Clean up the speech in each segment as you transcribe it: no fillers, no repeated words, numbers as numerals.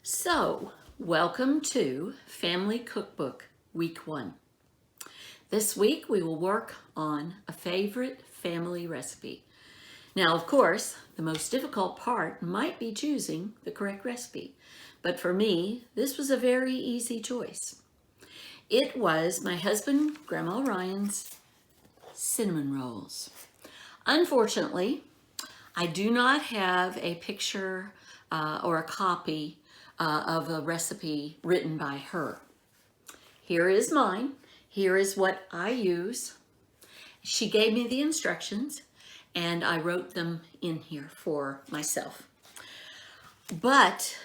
So, welcome to Family Cookbook Week 1. This week we will work on a favorite family recipe. Now, of course, the most difficult part might be choosing the correct recipe, but for me, this was a very easy choice. It was my husband, Grandma Ryan's cinnamon rolls. Unfortunately, I do not have a picture or a copy of a recipe written by her. Here is mine. Here is what I use. She gave me the instructions and I wrote them in here for myself. But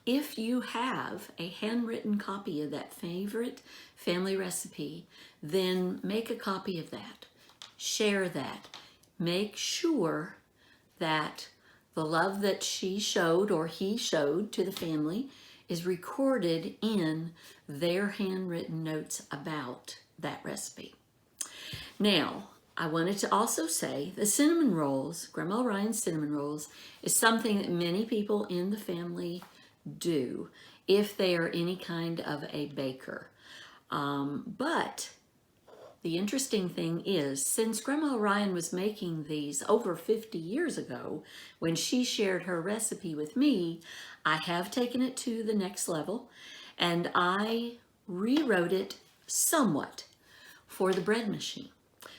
if you have a handwritten copy of that favorite family recipe, then make a copy of that. Share that. Make sure that the love that she showed or he showed to the family is recorded in their handwritten notes about that recipe. Now, I wanted to also say the cinnamon rolls, Grandma Ryan's cinnamon rolls, is something that many people in the family do if they are any kind of a baker. But the interesting thing is, since Grandma Ryan was making these over 50 years ago, when she shared her recipe with me, I have taken it to the next level and I rewrote it somewhat for the bread machine.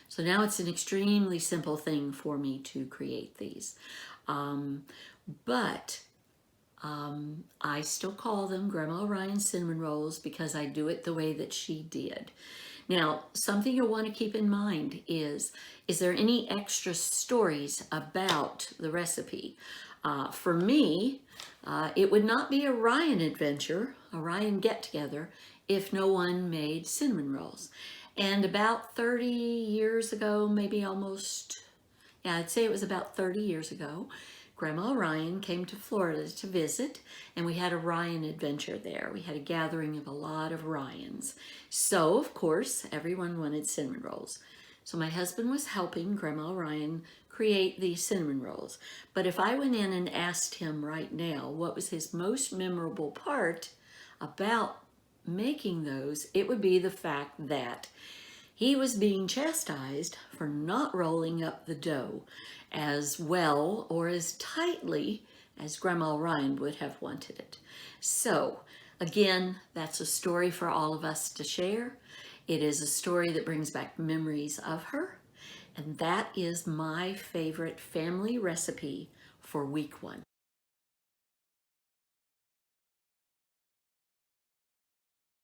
So now it's an extremely simple thing for me to create these. I still call them Grandma Ryan's cinnamon rolls because I do it the way that she did. Now, something you'll want to keep in mind is there any extra stories about the recipe? For me, it would not be a Ryan adventure, a Ryan get-together, if no one made cinnamon rolls. And about 30 years ago, maybe almost, yeah, I'd say it was about 30 years ago, Grandma Ryan came to Florida to visit, and we had a Ryan adventure there. We had a gathering of a lot of Ryans. So, of course, everyone wanted cinnamon rolls. So my husband was helping Grandma Ryan create these cinnamon rolls. But if I went in and asked him right now what was his most memorable part about making those, it would be the fact that he was being chastised for not rolling up the dough as well or as tightly as Grandma Ryan would have wanted it. So again, that's a story for all of us to share. It is a story that brings back memories of her, and that is my favorite family recipe for week 1.